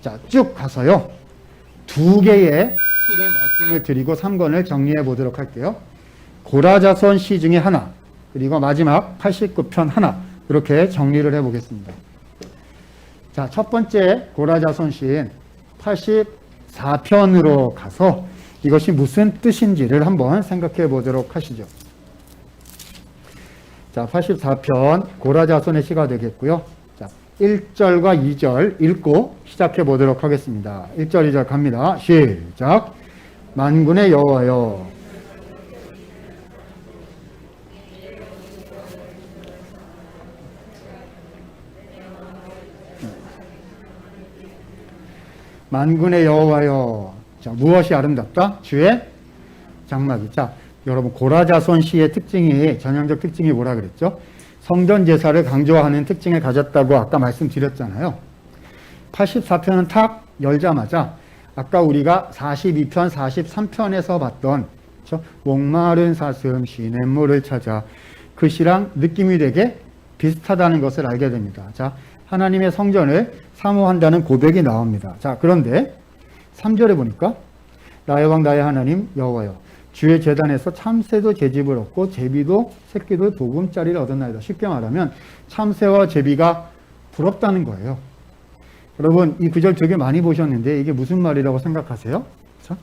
자, 쭉 가서요. 두 개의 시를 말씀을 드리고 3권을 정리해 보도록 할게요. 고라자손 시 중에 하나, 그리고 마지막 89편 하나, 이렇게 정리를 해 보겠습니다. 자, 첫 번째 고라자손 시인 84편으로 가서 이것이 무슨 뜻인지를 한번 생각해 보도록 하시죠. 자, 84편 고라자손의 시가 되겠고요. 자, 1절과 2절 읽고 시작해 보도록 하겠습니다. 1절, 2절 갑니다. 시작. 만군의 여호와여, 만군의 여호와여. 자, 무엇이 아름답다? 주의 장막이. 자, 여러분 고라자손 시의 특징이, 전형적 특징이 뭐라 그랬죠? 성전 제사를 강조하는 특징을 가졌다고 아까 말씀드렸잖아요. 84편은 탁 열자마자 아까 우리가 42편, 43편에서 봤던, 그렇죠? 목마른 사슴 시냇물을 찾아, 그 시랑 느낌이 되게 비슷하다는 것을 알게 됩니다. 자, 하나님의 성전을 사모한다는 고백이 나옵니다. 자, 그런데 3절에 보니까 나의 왕 나의 하나님 여호와여, 주의 제단에서 참새도 제집을 얻고 제비도 새끼도 보금자리를 얻었나이다. 쉽게 말하면 참새와 제비가 부럽다는 거예요. 여러분, 이 구절 되게 많이 보셨는데 이게 무슨 말이라고 생각하세요? 그렇죠?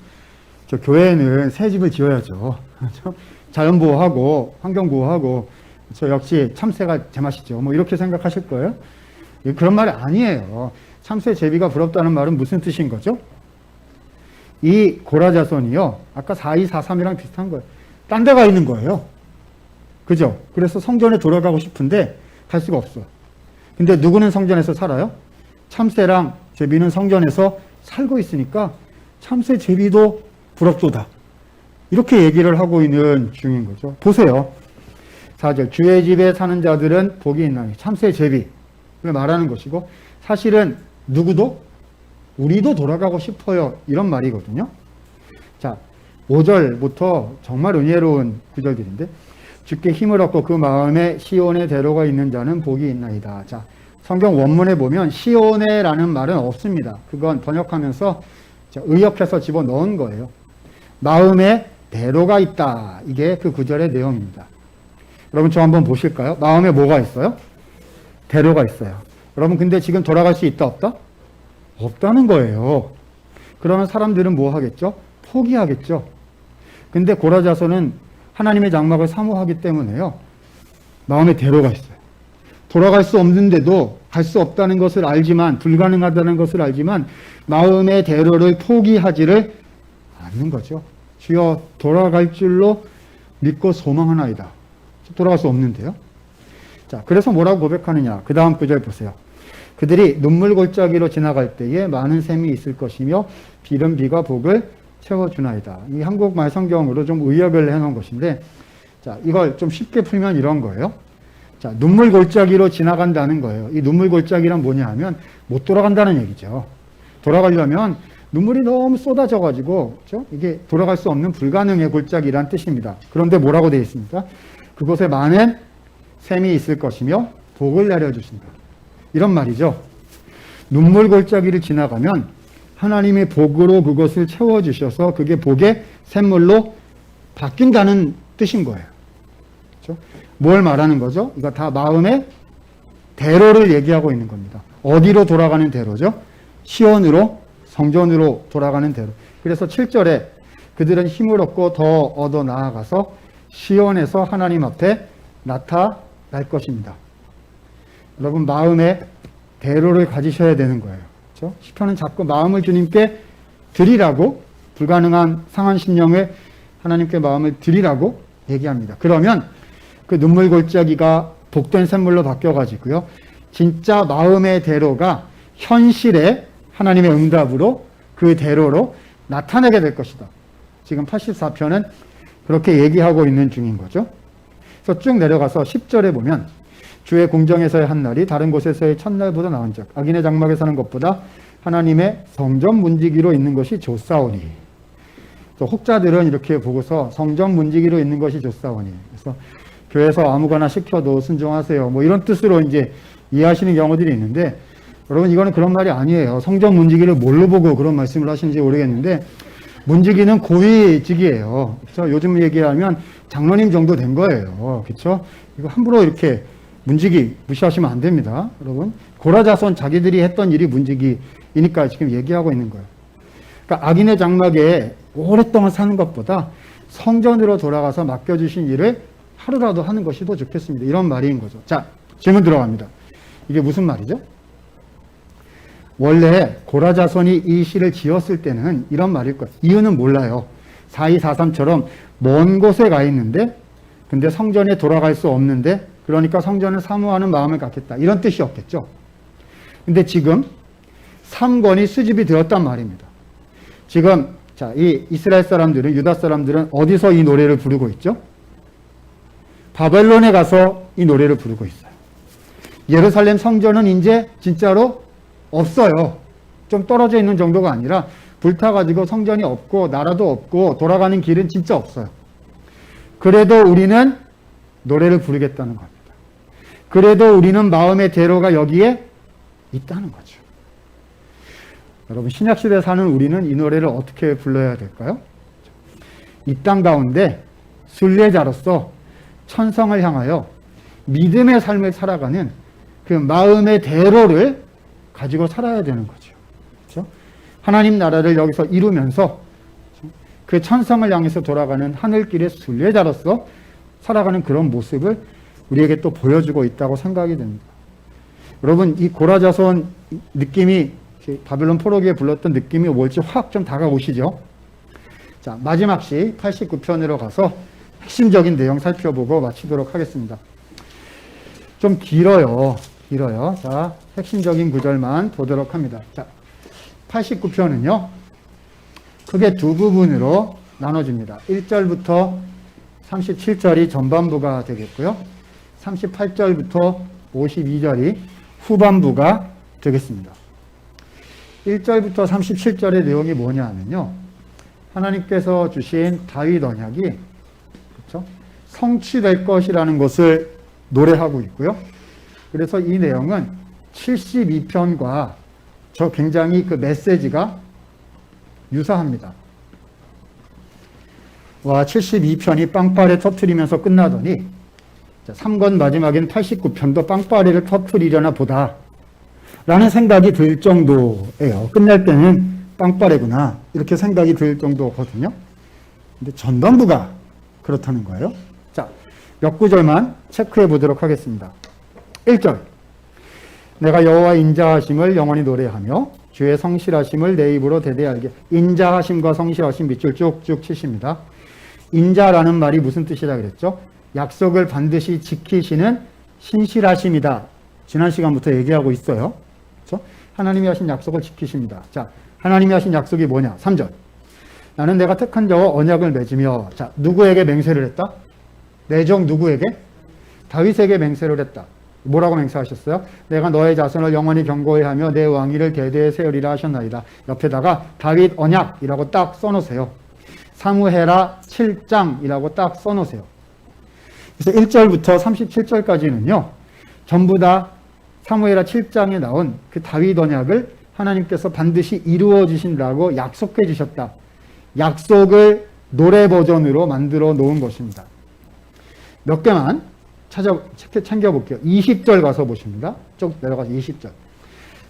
저 교회에는 새 집을 지어야죠. 그렇죠? 자연 보호하고 환경 보호하고, 저 역시 참새가 제맛이죠. 뭐 이렇게 생각하실 거예요. 그런 말이 아니에요. 참새 제비가 부럽다는 말은 무슨 뜻인 거죠? 이 고라자손이요, 아까 4243이랑 비슷한 거예요. 딴 데 가 있는 거예요. 그죠? 그래서 성전에 돌아가고 싶은데 갈 수가 없어. 근데 누구는 성전에서 살아요? 참새랑 제비는 성전에서 살고 있으니까 참새 제비도 부럽도다. 이렇게 얘기를 하고 있는 중인 거죠. 보세요. 4절. 주의 집에 사는 자들은 복이 있나니. 참새 제비를 말하는 것이고, 사실은 누구도, 우리도 돌아가고 싶어요, 이런 말이거든요. 자, 5절부터 정말 은혜로운 구절들인데, 주께 힘을 얻고 그 마음에 시온의 대로가 있는 자는 복이 있나이다. 자, 성경 원문에 보면 시온에라는 말은 없습니다. 그건 번역하면서 의역해서 집어넣은 거예요. 마음에 대로가 있다, 이게 그 구절의 내용입니다. 여러분, 저 한번 보실까요? 마음에 뭐가 있어요? 대로가 있어요. 여러분, 근데 지금 돌아갈 수 있다 없다? 없다는 거예요. 그러면 사람들은 뭐 하겠죠? 포기하겠죠. 근데 고라자손은 하나님의 장막을 사모하기 때문에요, 마음에 대로가 있어요. 돌아갈 수 없는데도, 갈 수 없다는 것을 알지만, 불가능하다는 것을 알지만 마음의 대로를 포기하지를 않는 거죠. 주여, 돌아갈 줄로 믿고 소망하나이다. 돌아갈 수 없는데요. 자, 그래서 뭐라고 고백하느냐? 그 다음 구절 보세요. 그들이 눈물 골짜기로 지나갈 때에 많은 샘이 있을 것이며 비는 비가 복을 채워주나이다. 이 한국말 성경으로 좀 의역을 해놓은 것인데, 자, 이걸 좀 쉽게 풀면 이런 거예요. 자, 눈물 골짜기로 지나간다는 거예요. 이 눈물 골짜기란 뭐냐 하면 못 돌아간다는 얘기죠. 돌아가려면 눈물이 너무 쏟아져가지고, 그렇죠? 이게 돌아갈 수 없는 불가능의 골짜기란 뜻입니다. 그런데 뭐라고 되어 있습니까? 그곳에 많은 샘이 있을 것이며 복을 내려주신다. 이런 말이죠. 눈물 골짜기를 지나가면 하나님의 복으로 그것을 채워주셔서 그게 복의 샘물로 바뀐다는 뜻인 거예요. 그렇죠? 뭘 말하는 거죠? 이거 다 마음의 대로를 얘기하고 있는 겁니다. 어디로 돌아가는 대로죠? 시온으로, 성전으로 돌아가는 대로. 그래서 7절에 그들은 힘을 얻고 더 얻어 나아가서 시온에서 하나님 앞에 나타날 것입니다. 여러분, 마음의 대로를 가지셔야 되는 거예요. 그렇죠? 시편은 자꾸 마음을 주님께 드리라고, 불가능한 상한 심령을 하나님께 마음을 드리라고 얘기합니다. 그러면 그 눈물 골짜기가 복된 샘물로 바뀌어가지고요, 진짜 마음의 대로가 현실의 하나님의 응답으로, 그 대로로 나타나게 될 것이다. 지금 84편은 그렇게 얘기하고 있는 중인 거죠. 그래서 쭉 내려가서 10절에 보면 주의 궁정에서의 한 날이 다른 곳에서의 첫날보다 나은즉 악인의 장막에 사는 것보다 하나님의 성전 문지기로 있는 것이 좋사오니. 혹자들은 이렇게 보고서 성전 문지기로 있는 것이 좋사오니, 그래서 교회에서 아무거나 시켜도 순종하세요, 뭐 이런 뜻으로 이제 이해하시는 경우들이 있는데, 여러분 이거는 그런 말이 아니에요. 성전 문지기를 뭘로 보고 그런 말씀을 하시는지 모르겠는데 문지기는 고위직이에요. 그렇죠? 요즘 얘기하면 장로님 정도 된 거예요. 그렇죠? 이거 함부로 이렇게 문지기 무시하시면 안 됩니다. 여러분 고라자손 자기들이 했던 일이 문지기이니까 지금 얘기하고 있는 거예요. 그러니까 악인의 장막에 오랫동안 사는 것보다 성전으로 돌아가서 맡겨주신 일을 하루라도 하는 것이 더 좋겠습니다. 이런 말인 거죠. 자, 질문 들어갑니다. 이게 무슨 말이죠? 원래 고라자손이 이 시를 지었을 때는 이런 말일 거예요. 이유는 몰라요. 4243처럼 먼 곳에 가 있는데 근데 성전에 돌아갈 수 없는데 그러니까 성전을 사모하는 마음을 갖겠다. 이런 뜻이었겠죠. 근데 지금 3권이 수집이 되었단 말입니다. 지금 자, 이 이스라엘 사람들은 유다 사람들은 어디서 이 노래를 부르고 있죠? 바벨론에 가서 이 노래를 부르고 있어요. 예루살렘 성전은 이제 진짜로 없어요. 좀 떨어져 있는 정도가 아니라 불타가지고 성전이 없고 나라도 없고 돌아가는 길은 진짜 없어요. 그래도 우리는 노래를 부르겠다는 겁니다. 그래도 우리는 마음의 대로가 여기에 있다는 거죠. 여러분 신약시대에 사는 우리는 이 노래를 어떻게 불러야 될까요? 이 땅 가운데 순례자로서 천성을 향하여 믿음의 삶을 살아가는 그 마음의 대로를 가지고 살아야 되는 거죠. 그렇죠? 하나님 나라를 여기서 이루면서 그 천성을 향해서 돌아가는 하늘길의 순례자로서 살아가는 그런 모습을 우리에게 또 보여주고 있다고 생각이 됩니다. 여러분 이 고라자손 느낌이 바벨론 포로기에 불렀던 느낌이 뭘지 확 좀 다가오시죠? 자, 마지막 시 89편으로 가서 핵심적인 내용 살펴보고 마치도록 하겠습니다. 좀 길어요. 자, 핵심적인 구절만 보도록 합니다. 자, 89편은요, 크게 두 부분으로 나눠집니다. 1절부터 37절이 전반부가 되겠고요. 38절부터 52절이 후반부가 되겠습니다. 1절부터 37절의 내용이 뭐냐 하면요. 하나님께서 주신 다윗 언약이 그렇죠? 성취될 것이라는 것을 노래하고 있고요. 그래서 이 내용은 72편과 저 굉장히 그 메시지가 유사합니다. 와, 72편이 빵빠레 터트리면서 끝나더니 3권 마지막엔 89편도 빵빠레를 터트리려나 보다 라는 생각이 들 정도예요. 끝날 때는 빵빠레구나 이렇게 생각이 들 정도거든요. 근데 전반부가 그렇다는 거예요. 자, 몇 구절만 체크해 보도록 하겠습니다. 1절 내가 여호와의 인자하심을 영원히 노래하며 주의 성실하심을 내 입으로 대대 알게. 인자하심과 성실하심 밑줄 쭉쭉 치십니다. 인자라는 말이 무슨 뜻이라 그랬죠? 약속을 반드시 지키시는 신실하심이다. 지난 시간부터 얘기하고 있어요. 그렇죠? 하나님이 하신 약속을 지키십니다. 자, 하나님이 하신 약속이 뭐냐? 3절 나는 내가 택한 자와 언약을 맺으며. 자, 누구에게 맹세를 했다? 내 종 누구에게? 다윗에게 맹세를 했다. 뭐라고 맹세하셨어요? 내가 너의 자손을 영원히 견고히 하며 내 왕위를 대대에 세우리라 하셨나이다. 옆에다가 다윗 언약이라고 딱 써놓으세요. 사무엘하 7장이라고 딱 써놓으세요. 그래서 1절부터 37절까지는요. 전부 다 사무엘하 7장에 나온 그 다윗 언약을 하나님께서 반드시 이루어 주신다고 약속해 주셨다. 약속을 노래 버전으로 만들어 놓은 것입니다. 몇 개만 챙겨볼게요. 20절 가서 보십니다. 쭉 내려가서 20절.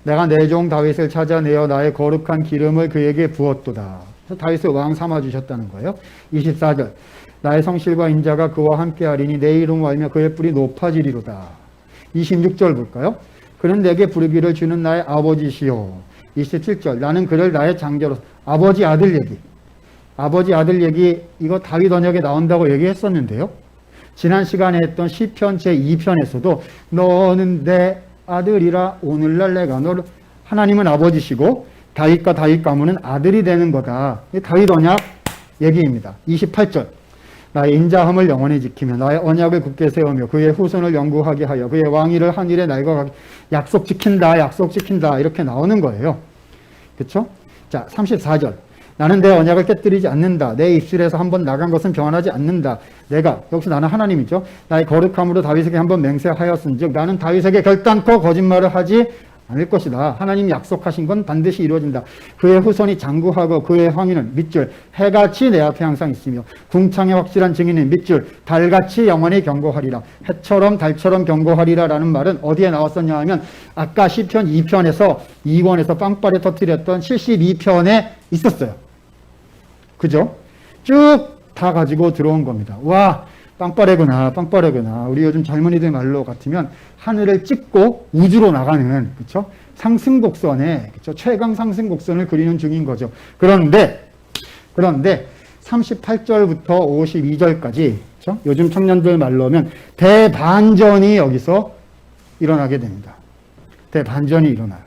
내가 내 종 다윗을 찾아내어 나의 거룩한 기름을 그에게 부었도다. 그래서 다윗을 왕 삼아주셨다는 거예요. 24절. 나의 성실과 인자가 그와 함께하리니 내 이름 알며 그의 뿔이 높아지리로다. 26절 볼까요? 그는 내게 부르기를 주는 나의 아버지시요. 27절. 나는 그를 나의 장자로. 아버지 아들 얘기. 아버지 아들 얘기 이거 다윗 언약에 나온다고 얘기했었는데요. 지난 시간에 했던 시편 제2편에서도 너는 내 아들이라 오늘날 내가 너를. 하나님은 아버지시고 다윗과 다윗 가문은 아들이 되는 거다. 다윗 언약 얘기입니다. 28절 나의 인자함을 영원히 지키며 나의 언약을 굳게 세우며 그의 후손을 영구하게 하여 그의 왕위를 하늘에 날거하게. 약속 지킨다 약속 지킨다 이렇게 나오는 거예요. 그렇죠? 자, 34절 나는 내 언약을 깨뜨리지 않는다. 내 입술에서 한번 나간 것은 변하지 않는다. 내가 여기서 나는 하나님이죠. 나의 거룩함으로 다윗에게 한번 맹세하였은즉 나는 다윗에게 결단코 거짓말을 하지 않을 것이다. 하나님이 약속하신 건 반드시 이루어진다. 그의 후손이 장구하고 그의 황위는 밑줄 해같이 내 앞에 항상 있으며 궁창의 확실한 증인은 밑줄 달같이 영원히 경고하리라. 해처럼 달처럼 경고하리라 라는 말은 어디에 나왔었냐 하면 아까 시편 2편에서 2권에서 빵빠레 터뜨렸던 72편에 있었어요. 그죠? 쭉 다 가지고 들어온 겁니다. 와, 빵빠레구나, 빵빠레구나. 우리 요즘 젊은이들 말로 같으면 하늘을 찍고 우주로 나가는, 그쵸? 상승곡선에, 그쵸? 최강 상승곡선을 그리는 중인 거죠. 그런데 38절부터 52절까지, 그쵸? 요즘 청년들 말로 하면 대반전이 여기서 일어나게 됩니다. 대반전이 일어나요.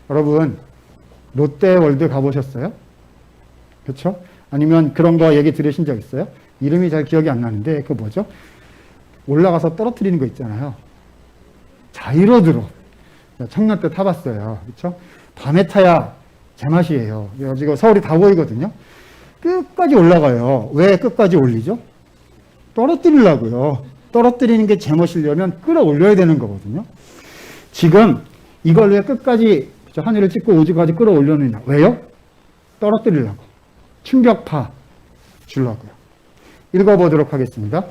여러분, 롯데월드 가보셨어요? 그쵸? 아니면 그런 거 얘기 들으신 적 있어요? 이름이 잘 기억이 안 나는데 그거 뭐죠? 올라가서 떨어뜨리는 거 있잖아요. 자이로드롭. 청년 때 타봤어요. 그렇죠? 밤에 타야 제맛이에요. 지금 서울이 다 보이거든요. 끝까지 올라가요. 왜 끝까지 올리죠? 떨어뜨리려고요. 떨어뜨리는 게 제멋이려면 끌어올려야 되는 거거든요. 지금 이걸 왜 끝까지 하늘을 찍고 우주까지 끌어올려느냐? 왜요? 떨어뜨리려고. 충격파 주려고요. 읽어보도록 하겠습니다.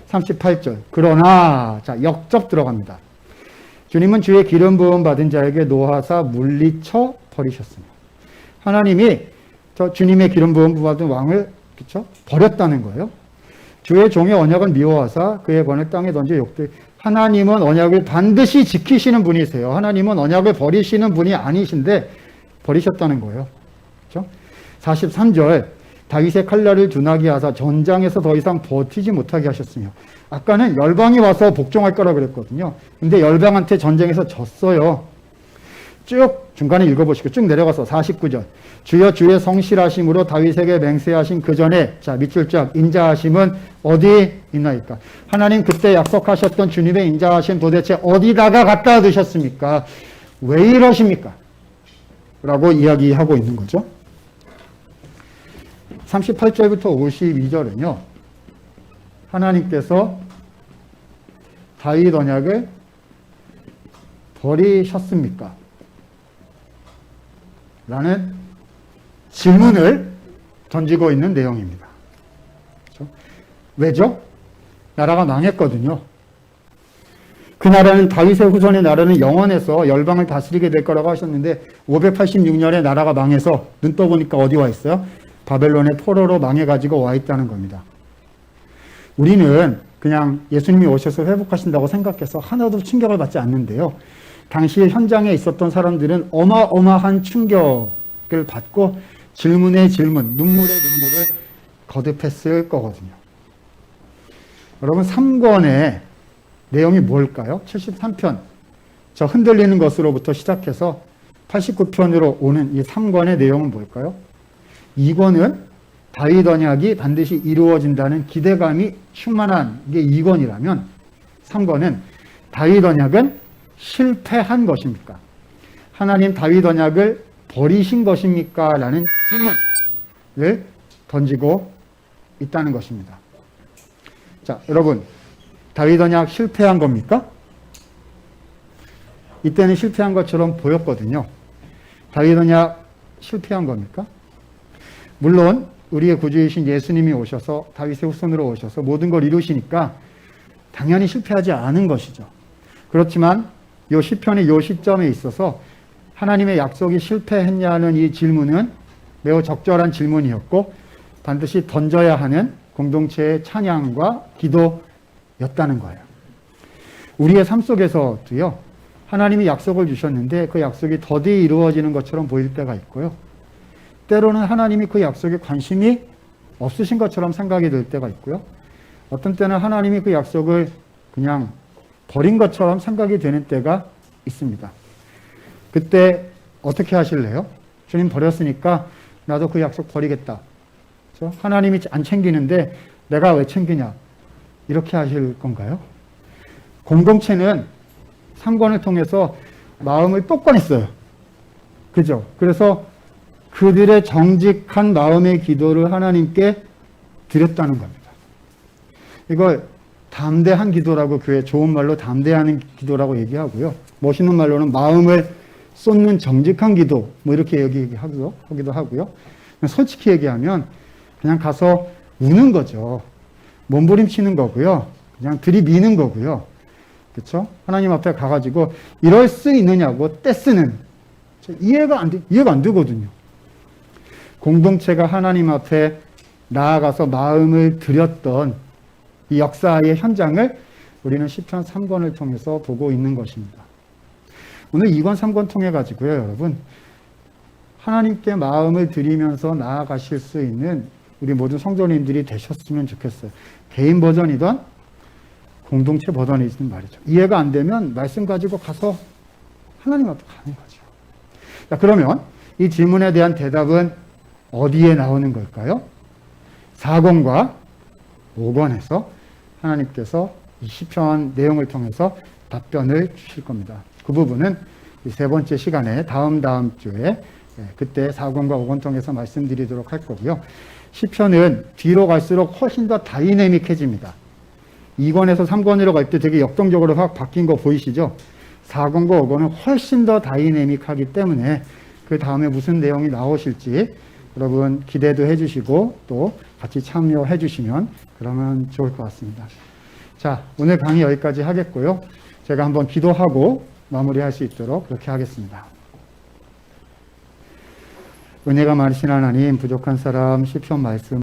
38절. 그러나, 자, 역접 들어갑니다. 주님은 주의 기름 부음 받은 자에게 노하사 물리쳐 버리셨으며. 하나님이 저 주님의 기름 부음 받은 왕을, 그쵸? 버렸다는 거예요. 주의 종의 언약을 미워하사 그의 권을 땅에 던져 욕들. 하나님은 언약을 반드시 지키시는 분이세요. 하나님은 언약을 버리시는 분이 아니신데 버리셨다는 거예요. 그렇죠? 43절. 다윗의 칼날을 둔하게 하사 전장에서 더 이상 버티지 못하게 하셨으며. 아까는 열방이 와서 복종할 거라 그랬거든요. 근데 열방한테 전쟁에서 졌어요. 쭉 중간에 읽어보시고 쭉 내려가서 49절. 주여 주의 성실하심으로 다윗에게 맹세하신 그 전에, 자, 밑줄 쫙, 인자하심은 어디 있나이까? 하나님 그때 약속하셨던 주님의 인자하심 도대체 어디다가 갖다 두셨습니까? 왜 이러십니까? 라고 이야기하고 있는 거죠. 38절부터 52절은요. 하나님께서 다윗 언약을 버리셨습니까? 라는 질문을 던지고 있는 내용입니다. 그렇죠? 왜죠? 나라가 망했거든요. 그 나라는 다윗의 후손의 나라는 영원해서 열방을 다스리게 될 거라고 하셨는데 586년에 나라가 망해서 눈 떠보니까 어디 와 있어요? 바벨론의 포로로 망해가지고 와 있다는 겁니다. 우리는 그냥 예수님이 오셔서 회복하신다고 생각해서 하나도 충격을 받지 않는데요. 당시 현장에 있었던 사람들은 어마어마한 충격을 받고 질문에 질문, 눈물에 눈물을 거듭했을 거거든요. 여러분 3권의 내용이 뭘까요? 73편, 저 흔들리는 것으로부터 시작해서 89편으로 오는 이 3권의 내용은 뭘까요? 2권은 다윗 언약이 반드시 이루어진다는 기대감이 충만한 게 2권이라면 3권은 다윗 언약은 실패한 것입니까? 하나님 다윗 언약을 버리신 것입니까? 라는 질문을 던지고 있다는 것입니다. 자, 여러분, 다윗 언약 실패한 겁니까? 이때는 실패한 것처럼 보였거든요. 다윗 언약 실패한 겁니까? 물론 우리의 구주이신 예수님이 오셔서 다윗의 후손으로 오셔서 모든 걸 이루시니까 당연히 실패하지 않은 것이죠. 그렇지만 이 시편의 이 시점에 있어서 하나님의 약속이 실패했냐는 이 질문은 매우 적절한 질문이었고 반드시 던져야 하는 공동체의 찬양과 기도였다는 거예요. 우리의 삶 속에서도요. 하나님이 약속을 주셨는데 그 약속이 더디 이루어지는 것처럼 보일 때가 있고요. 때로는 하나님이 그 약속에 관심이 없으신 것처럼 생각이 될 때가 있고요. 어떤 때는 하나님이 그 약속을 그냥 버린 것처럼 생각이 되는 때가 있습니다. 그때 어떻게 하실래요? 주님 버렸으니까 나도 그 약속 버리겠다. 그렇죠? 하나님이 안 챙기는데 내가 왜 챙기냐? 이렇게 하실 건가요? 공동체는 3권을 통해서 마음을 또 꺼냈어요. 그죠? 그래서 그들의 정직한 마음의 기도를 하나님께 드렸다는 겁니다. 이걸 담대한 기도라고 교회 좋은 말로 담대하는 기도라고 얘기하고요. 멋있는 말로는 마음을 쏟는 정직한 기도 뭐 이렇게 얘기하기도 하고요. 솔직히 얘기하면 그냥 가서 우는 거죠. 몸부림치는 거고요. 그냥 들이미는 거고요. 그렇죠? 하나님 앞에 가가지고 이럴 수 있느냐고 떼쓰는 이해가 안 되거든요. 공동체가 하나님 앞에 나아가서 마음을 드렸던 이 역사의 현장을 우리는 시편 3권을 통해서 보고 있는 것입니다. 오늘 2권, 3권 통해 가지고요, 여러분. 하나님께 마음을 드리면서 나아가실 수 있는 우리 모든 성도님들이 되셨으면 좋겠어요. 개인 버전이든 공동체 버전이든 말이죠. 이해가 안 되면 말씀 가지고 가서 하나님 앞에 가는 거죠. 자, 그러면 이 질문에 대한 대답은 어디에 나오는 걸까요? 4권과 5권에서 하나님께서 이 시편 내용을 통해서 답변을 주실 겁니다. 그 부분은 이 세 번째 시간에 다음 주에 그때 4권과 5권 통해서 말씀드리도록 할 거고요. 시편은 뒤로 갈수록 훨씬 더 다이내믹해집니다. 2권에서 3권으로 갈 때 되게 역동적으로 확 바뀐 거 보이시죠? 4권과 5권은 훨씬 더 다이내믹하기 때문에 그 다음에 무슨 내용이 나오실지 여러분 기대도 해주시고 또 같이 참여해 주시면 그러면 좋을 것 같습니다. 자, 오늘 강의 여기까지 하겠고요. 제가 한번 기도하고 마무리할 수 있도록 그렇게 하겠습니다. 은혜가 많으신 하나님, 부족한 사람 시편 말씀